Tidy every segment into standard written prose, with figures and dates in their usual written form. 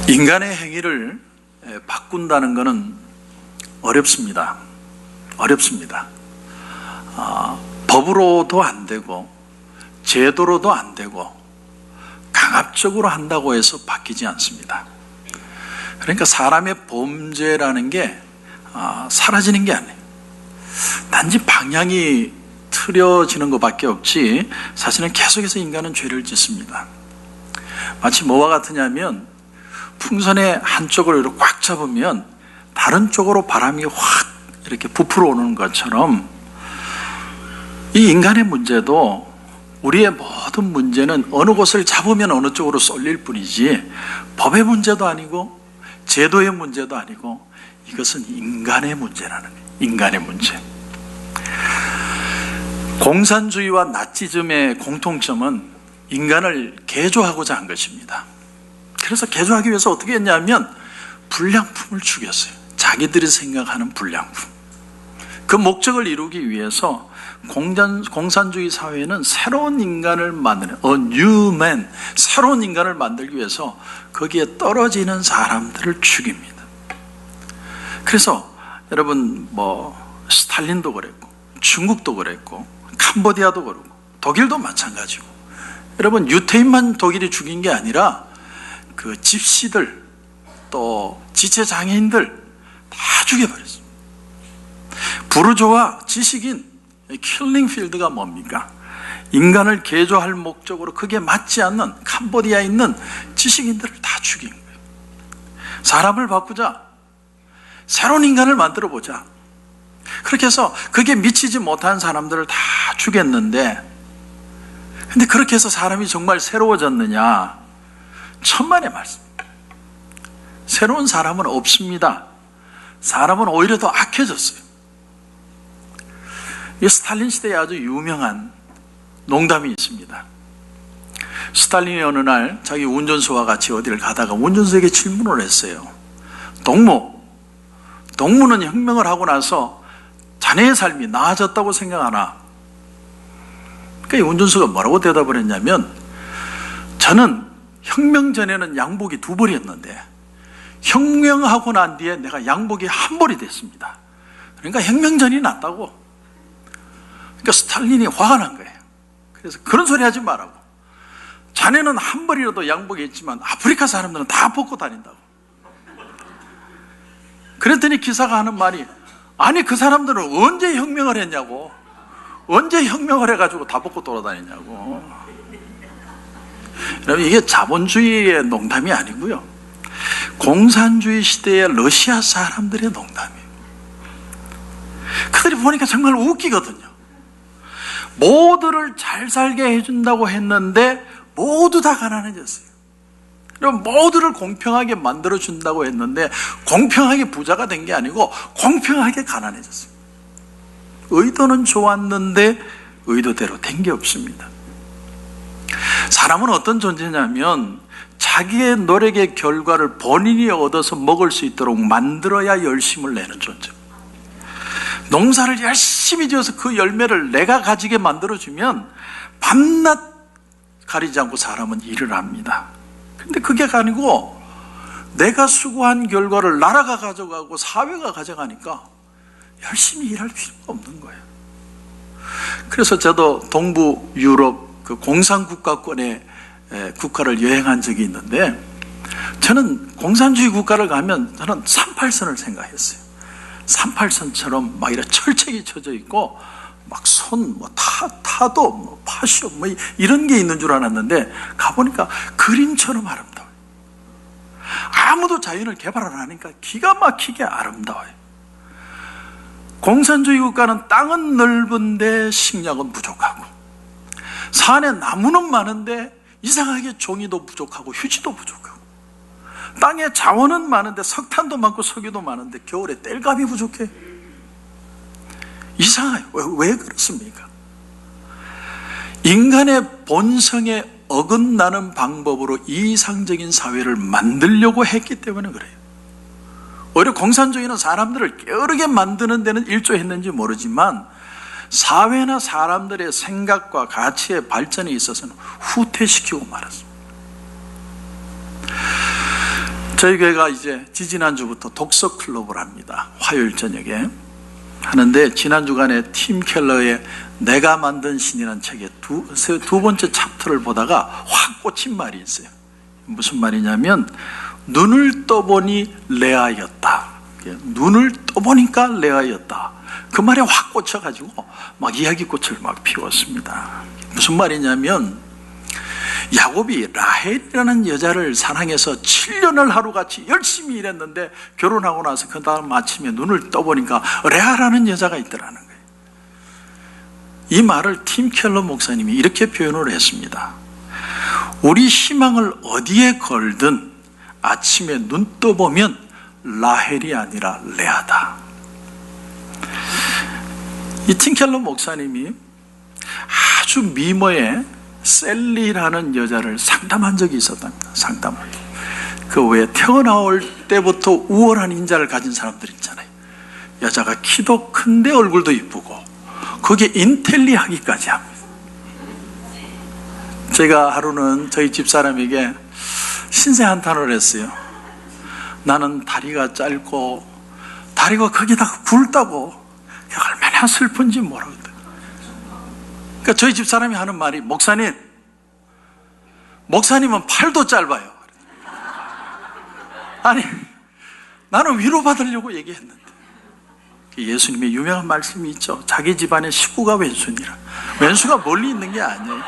인간의 행위를 바꾼다는 것은 어렵습니다. 법으로도 안 되고 제도로도 안 되고 강압적으로 한다고 해서 바뀌지 않습니다. 그러니까 사람의 범죄라는 게 사라지는 게 아니에요. 단지 방향이 틀어지는 것밖에 없지 사실은 계속해서 인간은 죄를 짓습니다. 마치 뭐와 같으냐면 풍선의 한쪽을 이렇게 꽉 잡으면 다른 쪽으로 바람이 확 이렇게 부풀어 오는 것처럼 이 인간의 문제도 우리의 모든 문제는 어느 곳을 잡으면 어느 쪽으로 쏠릴 뿐이지 법의 문제도 아니고 제도의 문제도 아니고 이것은 인간의 문제라는 거예요. 인간의 문제. 공산주의와 나치즘의 공통점은 인간을 개조하고자 한 것입니다. 그래서 개조하기 위해서 어떻게 했냐면 불량품을 죽였어요. 자기들이 생각하는 불량품. 그 목적을 이루기 위해서 공산주의 사회는 새로운 인간을 만드는 new man, 새로운 인간을 만들기 위해서 거기에 떨어지는 사람들을 죽입니다. 그래서 여러분 스탈린도 그랬고 중국도 그랬고 캄보디아도 그렇고 독일도 마찬가지고 여러분 유태인만 독일이 죽인 게 아니라 그 집시들 또 지체장애인들 다 죽여버렸습니다. 부르조아 지식인 킬링 필드가 뭡니까? 인간을 개조할 목적으로 그게 맞지 않는 캄보디아에 있는 지식인들을 다 죽인 거예요. 사람을 바꾸자. 새로운 인간을 만들어 보자. 그렇게 해서 그게 미치지 못한 사람들을 다 죽였는데 근데 그렇게 해서 사람이 정말 새로워졌느냐? 천만의 말씀. 새로운 사람은 없습니다. 사람은 오히려 더 악해졌어요. 이 스탈린 시대에 아주 유명한 농담이 있습니다. 스탈린이 어느 날 자기 운전수와 같이 어디를 가다가 운전수에게 질문을 했어요. 동무는 혁명을 하고 나서 자네의 삶이 나아졌다고 생각하나? 그러니까 이 운전수가 뭐라고 대답을 했냐면 저는 혁명 전에는 양복이 2벌이었는데 혁명하고 난 뒤에 내가 양복이 1벌이 됐습니다. 그러니까 혁명 전이 낫다고. 그러니까 스탈린이 화가 난 거예요. 그래서 그런 소리 하지 말라고. 자네는 1벌이라도 양복이 있지만 아프리카 사람들은 다 벗고 다닌다고. 그랬더니 기사가 하는 말이 아니 그 사람들은 언제 혁명을 했냐고. 언제 혁명을 해가지고 다 벗고 돌아다니냐고. 여러분 이게 자본주의의 농담이 아니고요. 공산주의 시대의 러시아 사람들의 농담이에요. 그들이 보니까 정말 웃기거든요. 모두를 잘 살게 해준다고 했는데 모두 다 가난해졌어요. 그럼 모두를 공평하게 만들어준다고 했는데 공평하게 부자가 된 게 아니고 공평하게 가난해졌어요. 의도는 좋았는데 의도대로 된 게 없습니다. 사람은 어떤 존재냐면 자기의 노력의 결과를 본인이 얻어서 먹을 수 있도록 만들어야 열심을 내는 존재. 농사를 열심히 지어서 그 열매를 내가 가지게 만들어주면 밤낮 가리지 않고 사람은 일을 합니다. 근데 그게 아니고 내가 수고한 결과를 나라가 가져가고 사회가 가져가니까 열심히 일할 필요가 없는 거예요. 그래서 저도 동부 유럽 그 공산국가권의 국가를 여행한 적이 있는데 저는 공산주의 국가를 가면 저는 38선을 생각했어요. 38선처럼 막 이렇게 철책이 쳐져 있고 막 타도 파쇼 이런 게 있는 줄 알았는데 가보니까 그림처럼 아름다워요. 아무도 자연을 개발 안 하니까 기가 막히게 아름다워요. 공산주의 국가는 땅은 넓은데 식량은 부족하고 산에 나무는 많은데 이상하게 종이도 부족하고 휴지도 부족하고 땅에 자원은 많은데 석탄도 많고 석유도 많은데 겨울에 땔감이 부족해. 이상해요. 왜 그렇습니까? 인간의 본성에 어긋나는 방법으로 이상적인 사회를 만들려고 했기 때문에 그래요. 오히려 공산주의는 사람들을 게으르게 만드는 데는 일조했는지 모르지만 사회나 사람들의 생각과 가치의 발전에 있어서는 후퇴시키고 말았습니다. 저희 교회가 이제 지지난주부터 독서 클럽을 합니다. 화요일 저녁에 하는데, 지난 주간에 팀 켈러의 내가 만든 신이라는 책의 두 번째 챕터를 보다가 확 꽂힌 말이 있어요. 무슨 말이냐면, 눈을 떠보니 레아였다. 눈을 떠보니까 레아였다. 그 말에 확 꽂혀가지고 막 이야기꽃을 막 피웠습니다. 무슨 말이냐면, 야곱이 라헬이라는 여자를 사랑해서 7년을 하루같이 열심히 일했는데, 결혼하고 나서 그 다음 아침에 눈을 떠보니까 레아라는 여자가 있더라는 거예요. 이 말을 팀 켈러 목사님이 이렇게 표현을 했습니다. 우리 희망을 어디에 걸든 아침에 눈 떠보면 라헬이 아니라 레아다. 이 팀 켈러 목사님이 아주 미모의 셀리라는 여자를 상담한 적이 있었답니다. 상담을. 그 외에 태어나올 때부터 우월한 인자를 가진 사람들 있잖아요. 여자가 키도 큰데 얼굴도 이쁘고 거기에 인텔리하기까지 합니다. 제가 하루는 저희 집사람에게 신세한탄을 했어요. 나는 다리가 짧고 다리가 거기다가 굵다고 얼마나 슬픈지 모르거든. 그러니까 저희 집사람이 하는 말이, 목사님은 팔도 짧아요. 아니, 나는 위로받으려고 얘기했는데, 예수님의 유명한 말씀이 있죠. 자기 집안의 식구가 왼수니라. 왼수가 멀리 있는 게 아니에요.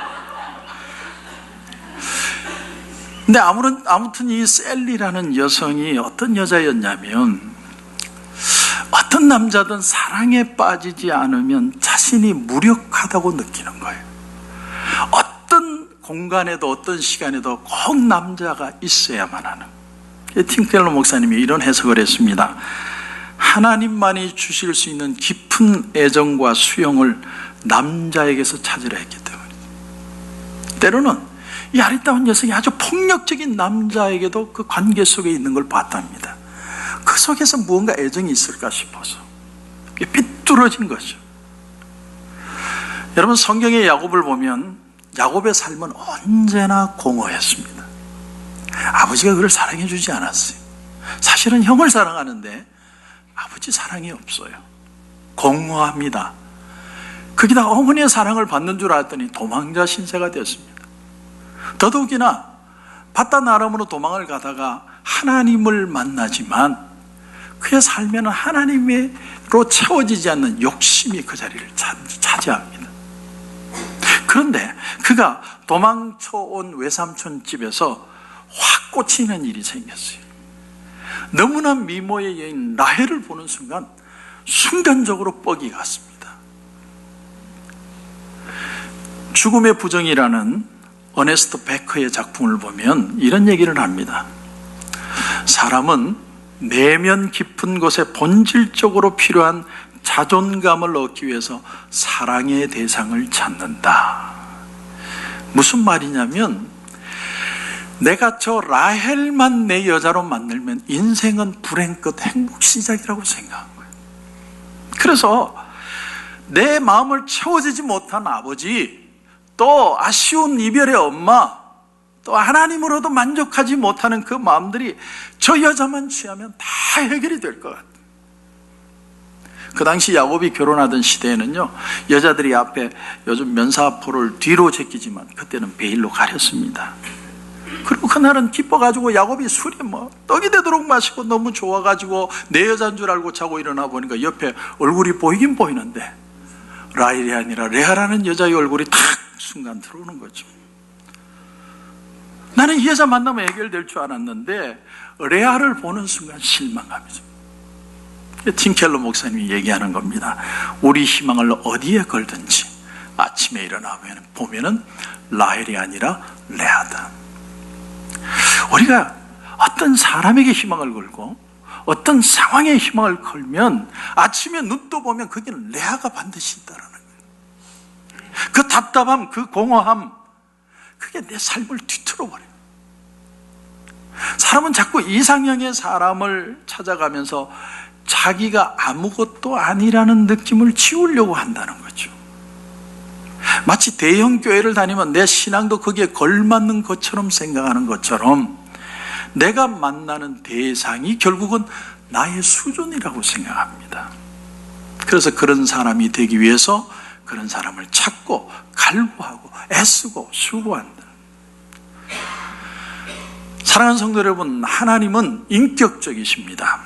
근데 아무튼 이 셀리라는 여성이 어떤 여자였냐면, 어떤 남자든 사랑에 빠지지 않으면 자신이 무력하다고 느끼는 거예요. 어떤 공간에도 어떤 시간에도 꼭 남자가 있어야만 하는. 팀 켈러 목사님이 이런 해석을 했습니다. 하나님만이 주실 수 있는 깊은 애정과 수용을 남자에게서 찾으려 했기 때문이죠. 때로는 이 아리따운 녀석이 아주 폭력적인 남자에게도 그 관계 속에 있는 걸 봤답니다. 그 속에서 무언가 애정이 있을까 싶어서 삐뚤어진 거죠. 여러분, 성경의 야곱을 보면 야곱의 삶은 언제나 공허했습니다. 아버지가 그를 사랑해 주지 않았어요. 사실은 형을 사랑하는데 아버지 사랑이 없어요. 공허합니다. 거기다 어머니의 사랑을 받는 줄 알았더니 도망자 신세가 되었습니다. 더더욱이나 바단 아람으로 도망을 가다가 하나님을 만나지만 그의 삶에는 하나님으로 채워지지 않는 욕심이 그 자리를 차지합니다. 그런데 그가 도망쳐온 외삼촌 집에서 확 꽂히는 일이 생겼어요. 너무나 미모의 여인 라헬을 보는 순간적으로 뻑이 갔습니다. 죽음의 부정이라는 어네스트 베커의 작품을 보면 이런 얘기를 합니다. 사람은 내면 깊은 곳에 본질적으로 필요한 자존감을 얻기 위해서 사랑의 대상을 찾는다. 무슨 말이냐면, 내가 저 라헬만 내 여자로 만들면 인생은 불행 끝 행복 시작이라고 생각한 거예요. 그래서 내 마음을 채워지지 못한 아버지, 또 아쉬운 이별의 엄마, 또 하나님으로도 만족하지 못하는 그 마음들이 저 여자만 취하면 다 해결이 될 것 같아요. 그 당시 야곱이 결혼하던 시대에는요, 여자들이 앞에 요즘 면사포를 뒤로 제끼지만 그때는 베일로 가렸습니다. 그리고 그날은 기뻐가지고 야곱이 술이 떡이 되도록 마시고 너무 좋아가지고 내 여자인 줄 알고 자고 일어나 보니까 옆에 얼굴이 보이긴 보이는데 라헬이 아니라 레아라는 여자의 얼굴이 탁 순간 들어오는 거죠. 나는 이 여자 만나면 해결될 줄 알았는데 레아를 보는 순간 실망감이죠. 팀 켈러 목사님이 얘기하는 겁니다. 우리 희망을 어디에 걸든지 아침에 일어나 보면은 라헬이 아니라 레아다. 우리가 어떤 사람에게 희망을 걸고 어떤 상황에 희망을 걸면 아침에 눈 떠보면 거기는 레아가 반드시 있다는 거예요. 그 답답함, 그 공허함, 그게 내 삶을 뒤틀어버려요. 사람은 자꾸 이상형의 사람을 찾아가면서 자기가 아무것도 아니라는 느낌을 지우려고 한다는 거죠. 마치 대형 교회를 다니면 내 신앙도 거기에 걸맞는 것처럼 생각하는 것처럼 내가 만나는 대상이 결국은 나의 수준이라고 생각합니다. 그래서 그런 사람이 되기 위해서 그런 사람을 찾고 갈구하고 애쓰고 수고한다. 사랑하는 성도 여러분, 하나님은 인격적이십니다.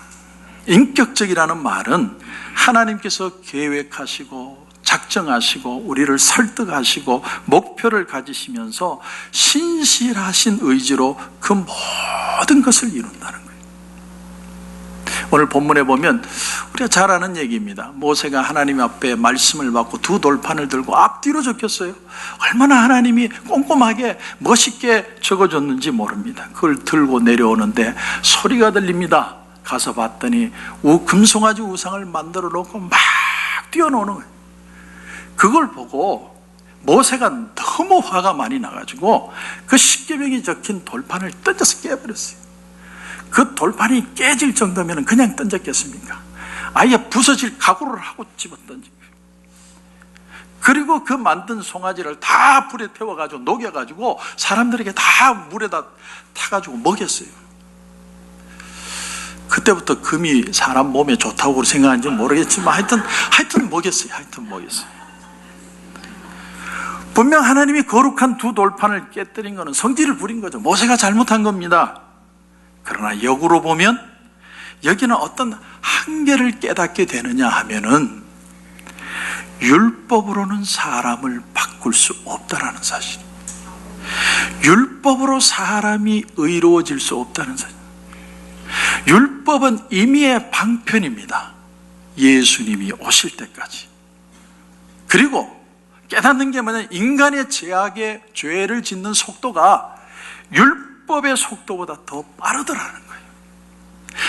인격적이라는 말은 하나님께서 계획하시고 작정하시고 우리를 설득하시고 목표를 가지시면서 신실하신 의지로 그 모든 것을 이룬다는 거예요. 오늘 본문에 보면 우리가 잘 아는 얘기입니다. 모세가 하나님 앞에 말씀을 받고 두 돌판을 들고 앞뒤로 적혔어요. 얼마나 하나님이 꼼꼼하게 멋있게 적어줬는지 모릅니다. 그걸 들고 내려오는데 소리가 들립니다. 가서 봤더니 금송아지 우상을 만들어 놓고 막 뛰어노는 거예요. 그걸 보고 모세가 너무 화가 많이 나가지고 그 십계명이 적힌 돌판을 던져서 깨버렸어요. 그 돌판이 깨질 정도면 그냥 던졌겠습니까? 아예 부서질 각오를 하고 집어 던진 거예요. 그리고 그 만든 송아지를 다 불에 태워가지고 녹여가지고 사람들에게 다 물에다 타가지고 먹였어요. 그때부터 금이 사람 몸에 좋다고 생각하는지 모르겠지만 하여튼 먹였어요. 분명 하나님이 거룩한 두 돌판을 깨뜨린 것은 성질을 부린 거죠. 모세가 잘못한 겁니다. 그러나 역으로 보면 여기는 어떤 한계를 깨닫게 되느냐 하면은 율법으로는 사람을 바꿀 수 없다라는 사실. 율법으로 사람이 의로워질 수 없다는 사실. 율법은 임의의 방편입니다. 예수님이 오실 때까지. 그리고 깨닫는 게 뭐냐면 인간의 죄악의 죄를 짓는 속도가 율법의 속도보다 더 빠르더라는 거예요.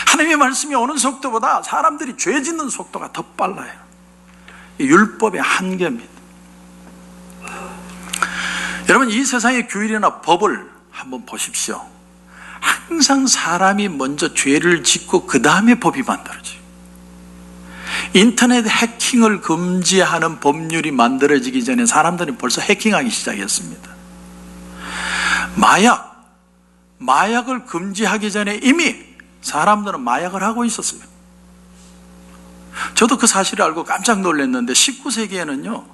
하나님의 말씀이 오는 속도보다 사람들이 죄 짓는 속도가 더 빨라요. 율법의 한계입니다. 여러분, 이 세상의 규율이나 법을 한번 보십시오. 항상 사람이 먼저 죄를 짓고 그 다음에 법이 만들어져요. 인터넷 해킹을 금지하는 법률이 만들어지기 전에 사람들이 벌써 해킹하기 시작했습니다. 마약을 금지하기 전에 이미 사람들은 마약을 하고 있었어요. 저도 그 사실을 알고 깜짝 놀랐는데 19세기에는요,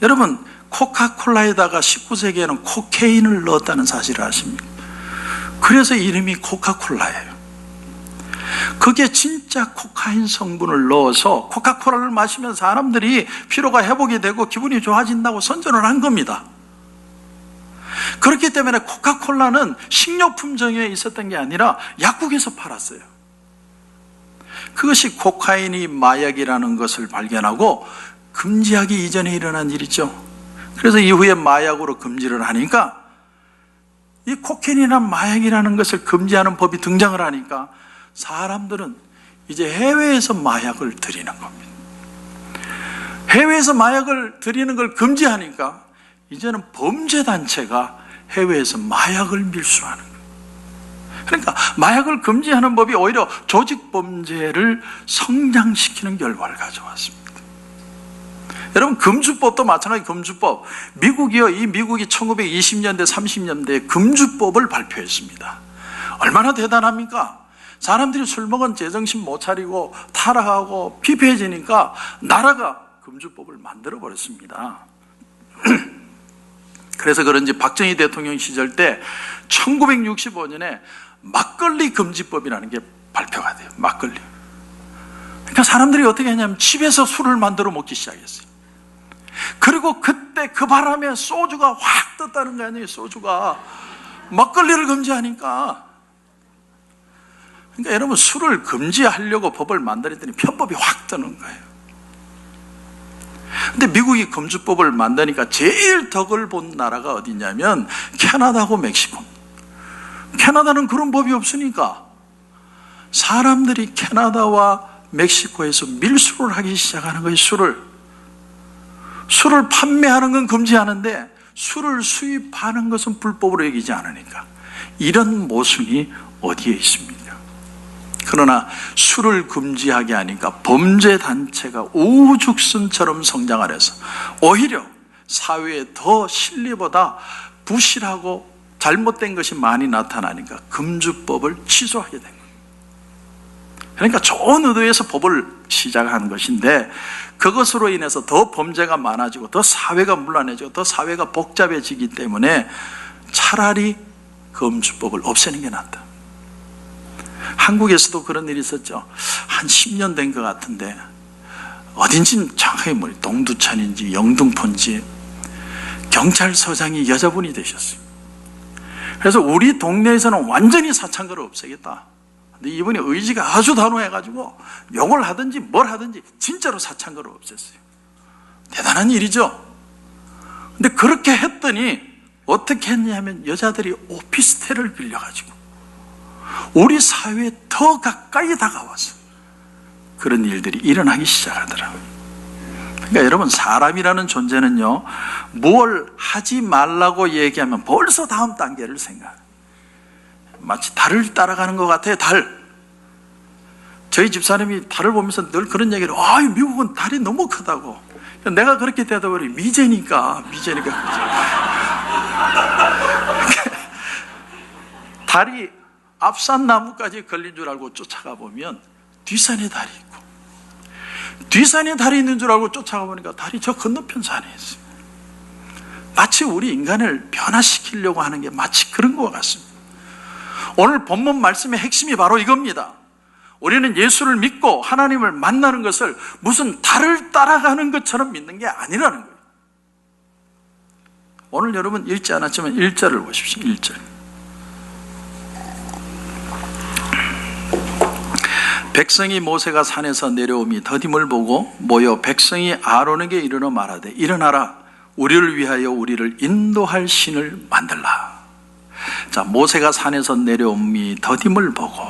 여러분 코카콜라에다가 19세기에는 코케인을 넣었다는 사실을 아십니까? 그래서 이름이 코카콜라예요. 그게 진짜 코카인 성분을 넣어서 코카콜라를 마시면 사람들이 피로가 회복이 되고 기분이 좋아진다고 선전을 한 겁니다. 그렇기 때문에 코카콜라는 식료품점에 있었던 게 아니라 약국에서 팔았어요. 그것이 코카인이 마약이라는 것을 발견하고 금지하기 이전에 일어난 일이죠. 그래서 이후에 마약으로 금지를 하니까 이 코케인이란 마약이라는 것을 금지하는 법이 등장을 하니까 사람들은 이제 해외에서 마약을 들이는 겁니다. 해외에서 마약을 들이는 걸 금지하니까 이제는 범죄단체가 해외에서 마약을 밀수하는 거예요. 그러니까 마약을 금지하는 법이 오히려 조직범죄를 성장시키는 결과를 가져왔습니다. 여러분, 금주법도 마찬가지. 금주법, 미국이 1920년대 30년대에 금주법을 발표했습니다. 얼마나 대단합니까? 사람들이 술 먹은 제정신 못 차리고 타락하고 피폐해지니까 나라가 금주법을 만들어 버렸습니다. 그래서 그런지 박정희 대통령 시절 때 1965년에 막걸리 금지법이라는 게 발표가 돼요. 막걸리. 그러니까 사람들이 어떻게 하냐면 집에서 술을 만들어 먹기 시작했어요. 그리고 그때 그 바람에 소주가 확 떴다는 거 아니에요. 소주가 막걸리를 금지하니까. 그러니까 여러분, 술을 금지하려고 법을 만들었더니 편법이 확 뜨는 거예요. 근데 미국이 금주법을 만드니까 제일 덕을 본 나라가 어디냐면 캐나다하고 멕시코. 캐나다는 그런 법이 없으니까 사람들이 캐나다와 멕시코에서 밀수를 하기 시작하는 거예요. 술을 판매하는 건 금지하는데 술을 수입하는 것은 불법으로 여기지 않으니까. 이런 모순이 어디에 있습니까? 그러나 술을 금지하게 하니까 범죄단체가 우죽순처럼 성장을 해서 오히려 사회에 더 실리보다 부실하고 잘못된 것이 많이 나타나니까 금주법을 취소하게 된 거예요. 그러니까 좋은 의도에서 법을 시작한 것인데 그것으로 인해서 더 범죄가 많아지고 더 사회가 문란해지고 더 사회가 복잡해지기 때문에 차라리 금주법을 없애는 게 낫다. 한국에서도 그런 일이 있었죠. 한 10년 된 것 같은데 어딘지 정확하게 모르겠어요. 동두천인지 영등포인지 경찰서장이 여자분이 되셨어요. 그래서 우리 동네에서는 완전히 사창가를 없애겠다. 근데 이분이 의지가 아주 단호해가지고 욕을 하든지 뭘 하든지 진짜로 사창가를 없앴어요. 대단한 일이죠. 근데 그렇게 했더니 어떻게 했냐면 여자들이 오피스텔을 빌려가지고 우리 사회에 더 가까이 다가와서 그런 일들이 일어나기 시작하더라고요. 그러니까 여러분, 사람이라는 존재는요, 뭘 하지 말라고 얘기하면 벌써 다음 단계를 생각해요. 마치 달을 따라가는 것 같아요. 달. 저희 집사람이 달을 보면서 늘 그런 얘기를, 미국은 달이 너무 크다고. 내가 그렇게 대답을 해요. 미제니까. 달이 앞산 나무까지 걸린 줄 알고 쫓아가 보면 뒷산에 달이 있고, 뒷산에 달이 있는 줄 알고 쫓아가 보니까 달이 저 건너편 산에 있어요. 마치 우리 인간을 변화시키려고 하는 게 마치 그런 것 같습니다. 오늘 본문 말씀의 핵심이 바로 이겁니다. 우리는 예수를 믿고 하나님을 만나는 것을 무슨 달을 따라가는 것처럼 믿는 게 아니라는 거예요. 오늘 여러분 읽지 않았지만 1절을 보십시오. 1절. 백성이 모세가 산에서 내려오미 더딤을 보고 모여 백성이 아론에게 이르러 말하되 일어나라, 우리를 위하여 우리를 인도할 신을 만들라. 자, 모세가 산에서 내려오미 더딤을 보고,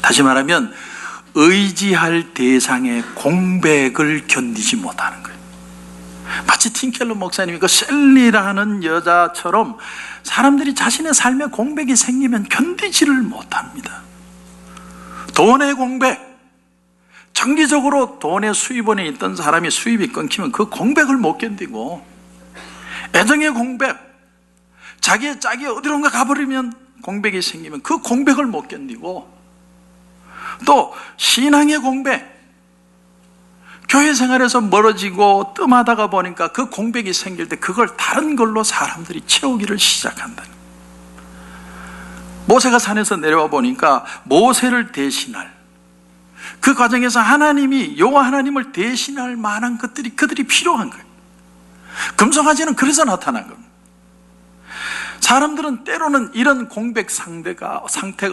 다시 말하면 의지할 대상의 공백을 견디지 못하는 거예요. 마치 팀켈러 목사님이 그 셀리라는 여자처럼 사람들이 자신의 삶에 공백이 생기면 견디지를 못합니다. 돈의 공백, 정기적으로 돈의 수입원에 있던 사람이 수입이 끊기면 그 공백을 못 견디고, 애정의 공백, 자기의 짝이 어디론가 가버리면 공백이 생기면 그 공백을 못 견디고, 또 신앙의 공백, 교회 생활에서 멀어지고 뜸하다가 보니까 그 공백이 생길 때 그걸 다른 걸로 사람들이 채우기를 시작한다. 모세가 산에서 내려와 보니까 모세를 대신할, 그 과정에서 하나님이, 여호와 하나님을 대신할 만한 그들이 필요한 거예요. 금송아지는 그래서 나타난 겁니다. 사람들은 때로는 이런 공백 상태가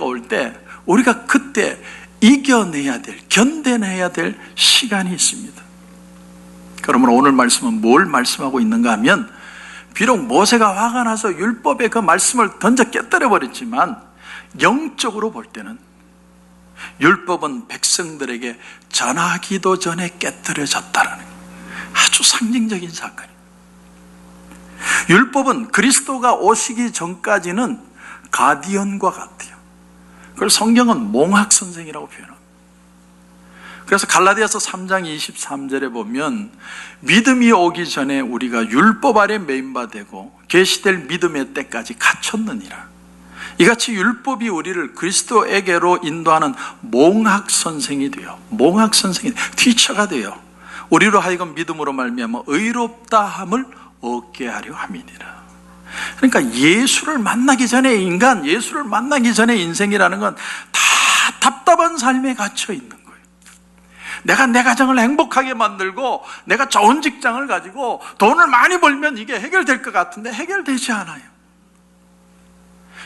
올 때 우리가 그때 이겨내야 될, 견뎌내야 될 시간이 있습니다. 그러면 오늘 말씀은 뭘 말씀하고 있는가 하면, 비록 모세가 화가 나서 율법의 그 말씀을 던져 깨뜨려 버렸지만 영적으로 볼 때는 율법은 백성들에게 전하기도 전에 깨뜨려졌다는 아주 상징적인 사건이에요. 율법은 그리스도가 오시기 전까지는 가디언과 같아요. 그걸 성경은 몽학선생이라고 표현합니다. 그래서 갈라디아서 3장 23절에 보면 믿음이 오기 전에 우리가 율법 아래 매인바되고 계시될 믿음의 때까지 갇혔느니라. 이같이 율법이 우리를 그리스도에게로 인도하는 몽학선생이 돼요. 몽학선생이, 티처가 돼요. 우리로 하여금 믿음으로 말미암아 의롭다함을 얻게 하려 함이니라. 그러니까 예수를 만나기 전에 인간, 예수를 만나기 전에 인생이라는 건 다 답답한 삶에 갇혀 있는 거예요. 내가 내 가정을 행복하게 만들고 내가 좋은 직장을 가지고 돈을 많이 벌면 이게 해결될 것 같은데 해결되지 않아요.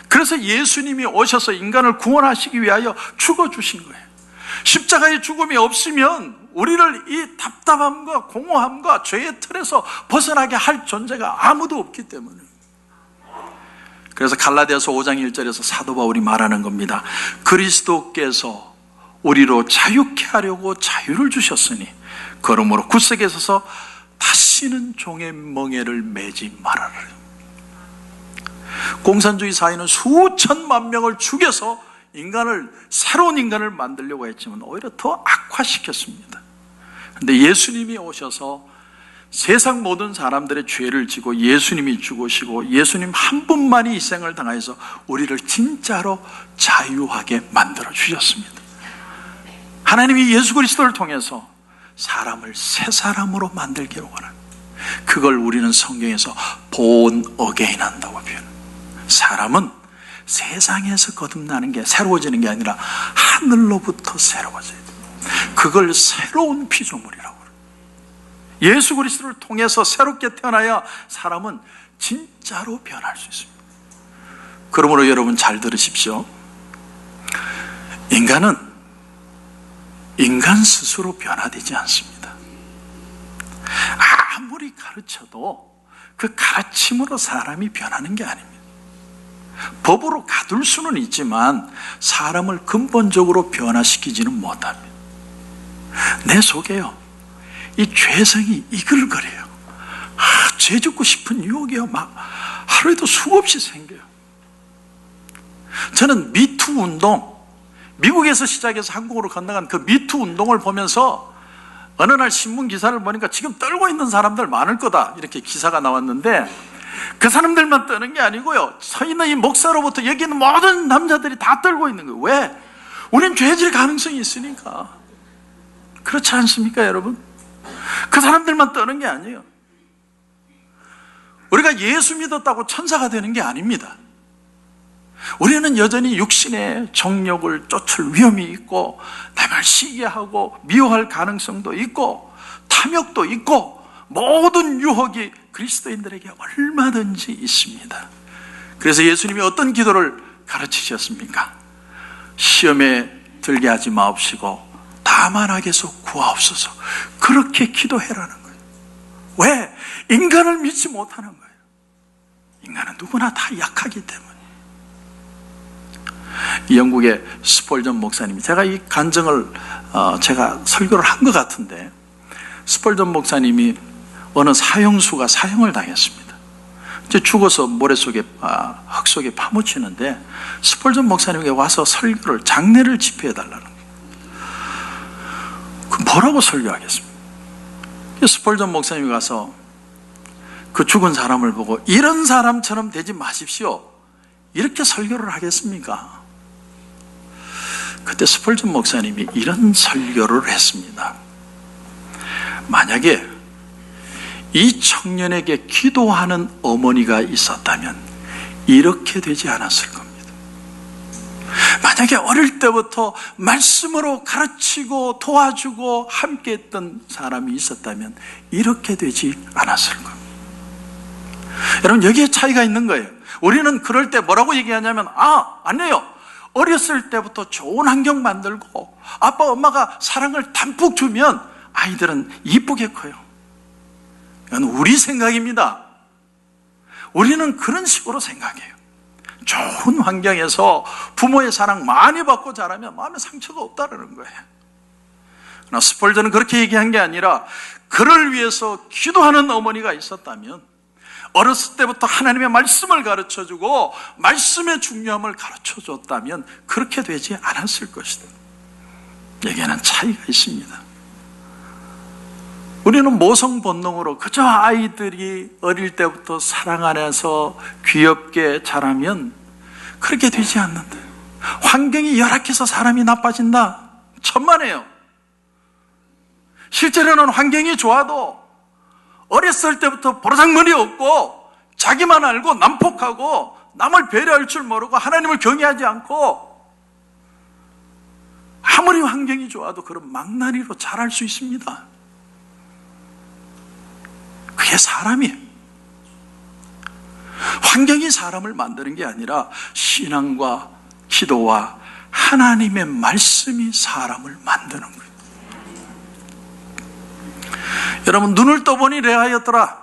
그래서 예수님이 오셔서 인간을 구원하시기 위하여 죽어주신 거예요. 십자가의 죽음이 없으면 우리를 이 답답함과 공허함과 죄의 틀에서 벗어나게 할 존재가 아무도 없기 때문에. 그래서 갈라디아서 5장 1절에서 사도 바울이 말하는 겁니다. 그리스도께서 우리로 자유케 하려고 자유를 주셨으니 그러므로 굳세게 서서 다시는 종의 멍에를 매지 말아라. 공산주의 사회는 수천만 명을 죽여서 새로운 인간을 만들려고 했지만 오히려 더 악화시켰습니다. 그런데 예수님이 오셔서 세상 모든 사람들의 죄를 지고 예수님이 죽으시고 예수님 한 분만이 희생을 당하여서 우리를 진짜로 자유하게 만들어 주셨습니다. 하나님이 예수 그리스도를 통해서 사람을 새 사람으로 만들기로 원합니다. 그걸 우리는 성경에서 born again 한다고 표현합니다. 사람은 세상에서 거듭나는 게 새로워지는 게 아니라 하늘로부터 새로워져야 돼요. 그걸 새로운 피조물이라고 그래요. 예수 그리스도를 통해서 새롭게 태어나야 사람은 진짜로 변할 수 있습니다. 그러므로 여러분 잘 들으십시오. 인간은 인간 스스로 변화되지 않습니다. 아무리 가르쳐도 그 가르침으로 사람이 변하는 게 아닙니다. 법으로 가둘 수는 있지만 사람을 근본적으로 변화시키지는 못합니다. 내 속에요, 이 죄성이 이글거려요. 죄 짓고 싶은 유혹이요, 막 하루에도 수없이 생겨요. 저는 미투 운동, 미국에서 시작해서 한국으로 건너간 그 미투 운동을 보면서 어느 날 신문 기사를 보니까 지금 떨고 있는 사람들 많을 거다, 이렇게 기사가 나왔는데 그 사람들만 떠는 게 아니고요, 서 있는 이 목사로부터 여기 있는 모든 남자들이 다 떨고 있는 거예요. 왜? 우린 죄질 가능성이 있으니까. 그렇지 않습니까, 여러분? 그 사람들만 떠는 게 아니에요. 우리가 예수 믿었다고 천사가 되는 게 아닙니다. 우리는 여전히 육신의 정욕을 쫓을 위험이 있고, 남을 시기하고 미워할 가능성도 있고, 탐욕도 있고, 모든 유혹이 그리스도인들에게 얼마든지 있습니다. 그래서 예수님이 어떤 기도를 가르치셨습니까? 시험에 들게 하지 마옵시고 다만 악에서 구하옵소서. 그렇게 기도해라는 거예요. 왜? 인간을 믿지 못하는 거예요. 인간은 누구나 다 약하기 때문에. 이 영국의 스폴전 목사님이, 제가 이 간증을 제가 설교를 한 것 같은데, 스폴전 목사님이 어느 사형수가 사형을 당했습니다. 이제 죽어서 모래 속에, 흙 속에 파묻히는데 스폴전 목사님에게 와서 설교를, 장례를 집회해달라는 거예요. 그 뭐라고 설교하겠습니까? 스폴전 목사님이 가서 그 죽은 사람을 보고 이런 사람처럼 되지 마십시오, 이렇게 설교를 하겠습니까? 그때 스폴전 목사님이 이런 설교를 했습니다. 만약에 이 청년에게 기도하는 어머니가 있었다면 이렇게 되지 않았을 겁니다. 만약에 어릴 때부터 말씀으로 가르치고 도와주고 함께 했던 사람이 있었다면 이렇게 되지 않았을 겁니다. 여러분, 여기에 차이가 있는 거예요. 우리는 그럴 때 뭐라고 얘기하냐면, 안 돼요. 어렸을 때부터 좋은 환경 만들고 아빠 엄마가 사랑을 담뿍 주면 아이들은 이쁘게 커요. 이건 우리 생각입니다. 우리는 그런 식으로 생각해요. 좋은 환경에서 부모의 사랑 많이 받고 자라면 마음에 상처가 없다는 거예요. 그러나 스폴전은 그렇게 얘기한 게 아니라, 그를 위해서 기도하는 어머니가 있었다면, 어렸을 때부터 하나님의 말씀을 가르쳐주고 말씀의 중요함을 가르쳐줬다면 그렇게 되지 않았을 것이다. 여기에는 차이가 있습니다. 우리는 모성 본능으로 그저 아이들이 어릴 때부터 사랑 안에서 귀엽게 자라면 그렇게 되지 않는다. 환경이 열악해서 사람이 나빠진다? 천만에요. 실제로는 환경이 좋아도 어렸을 때부터 보르장머리 없고 자기만 알고 난폭하고 남을 배려할 줄 모르고 하나님을 경외하지 않고, 아무리 환경이 좋아도 그런 망나니로 자랄 수 있습니다. 그게 사람이에요. 환경이 사람을 만드는 게 아니라 신앙과 기도와 하나님의 말씀이 사람을 만드는 거예요. 여러분, 눈을 떠보니 레아였더라.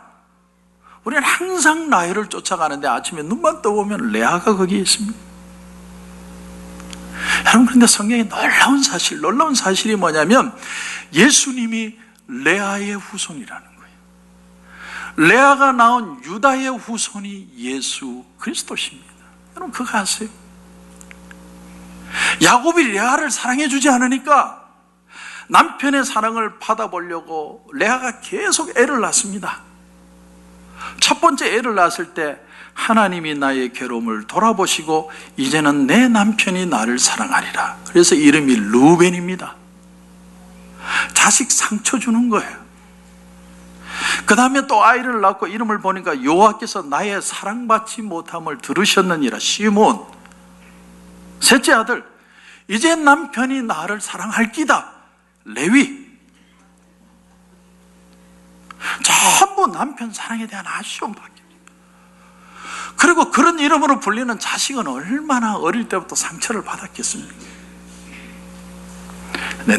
우리는 항상 라헬을 쫓아가는데 아침에 눈만 떠보면 레아가 거기에 있습니다. 여러분, 그런데 성경에 놀라운 사실이 뭐냐면 예수님이 레아의 후손이라는 거예요. 레아가 낳은 유다의 후손이 예수 그리스도십니다. 여러분, 그거 아세요? 야곱이 레아를 사랑해 주지 않으니까 남편의 사랑을 받아보려고 레아가 계속 애를 낳습니다. 첫 번째 애를 낳았을 때 하나님이 나의 괴로움을 돌아보시고 이제는 내 남편이 나를 사랑하리라. 그래서 이름이 르우벤입니다. 자식 상처 주는 거예요. 그 다음에 또 아이를 낳고 이름을 보니까 여호와께서 나의 사랑받지 못함을 들으셨느니라. 시몬. 셋째 아들, 이제 남편이 나를 사랑할 끼다. 레위. 전부 남편 사랑에 대한 아쉬움밖에. 그리고 그런 이름으로 불리는 자식은 얼마나 어릴 때부터 상처를 받았겠습니까?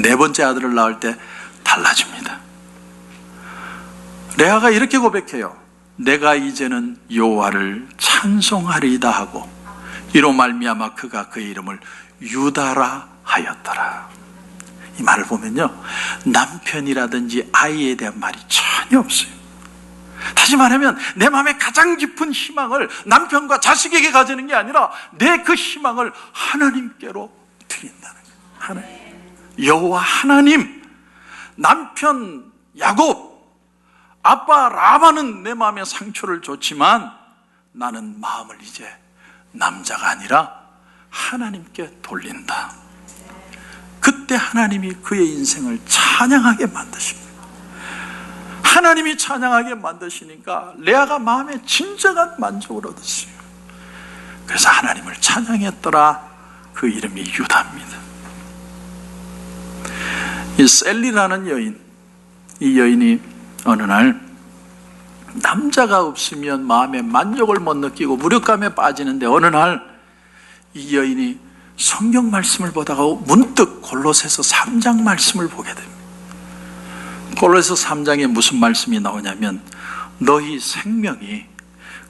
네 번째 아들을 낳을 때 달라집니다. 레아가 이렇게 고백해요. 내가 이제는 여호와를 찬송하리이다 하고 이로 말미암아 그가 그의 이름을 유다라 하였더라. 이 말을 보면요, 남편이라든지 아이에 대한 말이 전혀 없어요. 다시 말하면 내 마음에 가장 깊은 희망을 남편과 자식에게 가지는 게 아니라 내 그 희망을 하나님께로 드린다는 거예요. 하나님, 여호와 하나님. 남편 야곱, 아빠 라반은 내 마음에 상처를 줬지만 나는 마음을 이제 남자가 아니라 하나님께 돌린다. 그때 하나님이 그의 인생을 찬양하게 만드십니다. 하나님이 찬양하게 만드시니까 레아가 마음에 진정한 만족을 얻었어요. 그래서 하나님을 찬양했더라. 그 이름이 유다입니다. 이 셀리라는 여인, 이 여인이 어느 날 남자가 없으면 마음에 만족을 못 느끼고 무력감에 빠지는데 어느 날 이 여인이 성경 말씀을 보다가 문득 골로새서 3장 말씀을 보게 됩니다. 골로새서 3장에 무슨 말씀이 나오냐면 너희 생명이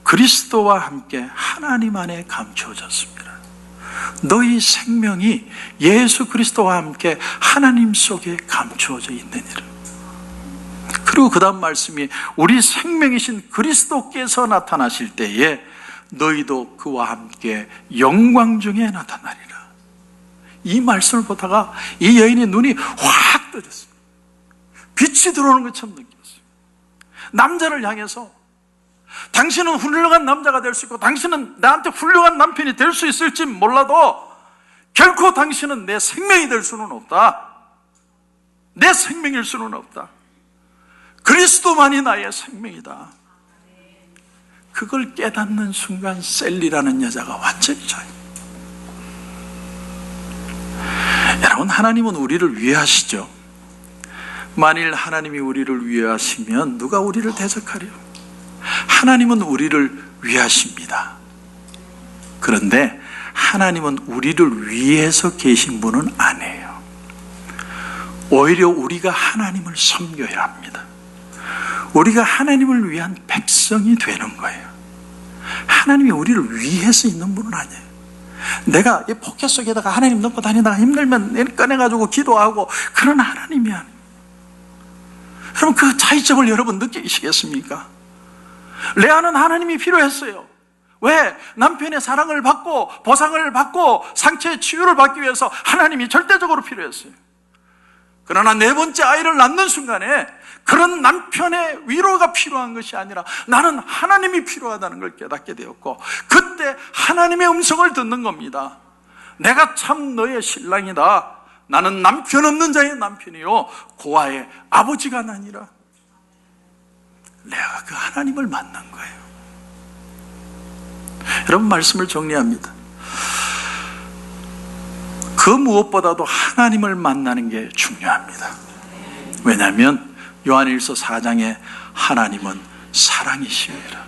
그리스도와 함께 하나님 안에 감추어졌습니다. 너희 생명이 예수 그리스도와 함께 하나님 속에 감추어져 있느니라. 그리고 그 다음 말씀이 우리 생명이신 그리스도께서 나타나실 때에 너희도 그와 함께 영광 중에 나타나리라. 이 말씀을 보다가 이 여인의 눈이 확 떠졌어요. 빛이 들어오는 것처럼 느꼈어요. 남자를 향해서 당신은 훌륭한 남자가 될 수 있고 당신은 나한테 훌륭한 남편이 될 수 있을지 몰라도 결코 당신은 내 생명이 될 수는 없다. 내 생명일 수는 없다. 그리스도만이 나의 생명이다. 그걸 깨닫는 순간 셀리라는 여자가 완전히 자유. 여러분, 하나님은 우리를 위하시죠. 만일 하나님이 우리를 위하시면 누가 우리를 대적하려? 하나님은 우리를 위하십니다. 그런데 하나님은 우리를 위해서 계신 분은 아니에요. 오히려 우리가 하나님을 섬겨야 합니다. 우리가 하나님을 위한 백성이 되는 거예요. 하나님이 우리를 위해서 있는 분은 아니에요. 내가 이 포켓 속에다가 하나님 넣고 다니다가 힘들면 꺼내가지고 기도하고 그런 하나님이 아니에요. 여러분, 그 차이점을 여러분 느끼시겠습니까? 레아는 하나님이 필요했어요. 왜? 남편의 사랑을 받고 보상을 받고 상처의 치유를 받기 위해서 하나님이 절대적으로 필요했어요. 그러나 네 번째 아이를 낳는 순간에 그런 남편의 위로가 필요한 것이 아니라 나는 하나님이 필요하다는 걸 깨닫게 되었고 그때 하나님의 음성을 듣는 겁니다. 내가 참 너의 신랑이다. 나는 남편 없는 자의 남편이요 고아의 아버지가 나니라. 레아가 그 하나님을 만난 거예요. 여러분, 말씀을 정리합니다. 그 무엇보다도 하나님을 만나는 게 중요합니다. 왜냐하면 요한일서 4장에 하나님은 사랑이십니다.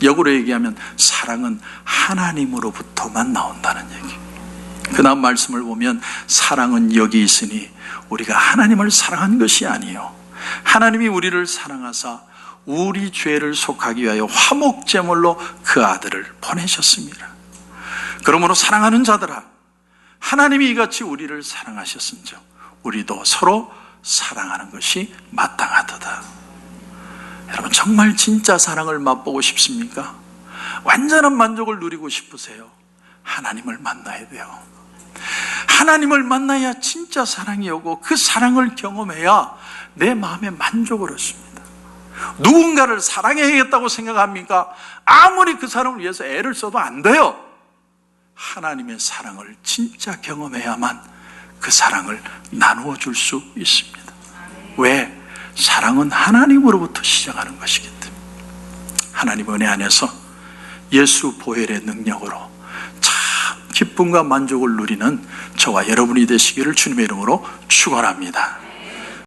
역으로 얘기하면 사랑은 하나님으로부터만 나온다는 얘기. 그 다음 말씀을 보면 사랑은 여기 있으니 우리가 하나님을 사랑한 것이 아니요 하나님이 우리를 사랑하사 우리 죄를 속하기 위하여 화목제물로 그 아들을 보내셨습니다. 그러므로 사랑하는 자들아, 하나님이 이같이 우리를 사랑하셨은즉 우리도 서로 사랑하는 것이 마땅하도다. 여러분, 정말 진짜 사랑을 맛보고 싶습니까? 완전한 만족을 누리고 싶으세요? 하나님을 만나야 돼요. 하나님을 만나야 진짜 사랑이 오고 그 사랑을 경험해야 내 마음에 만족을 얻습니다. 누군가를 사랑해야겠다고 생각합니까? 아무리 그 사람을 위해서 애를 써도 안 돼요. 하나님의 사랑을 진짜 경험해야만 그 사랑을 나누어 줄 수 있습니다. 왜? 사랑은 하나님으로부터 시작하는 것이기 때문에. 하나님 은혜 안에서 예수 보혈의 능력으로 참 기쁨과 만족을 누리는 저와 여러분이 되시기를 주님의 이름으로 축원합니다.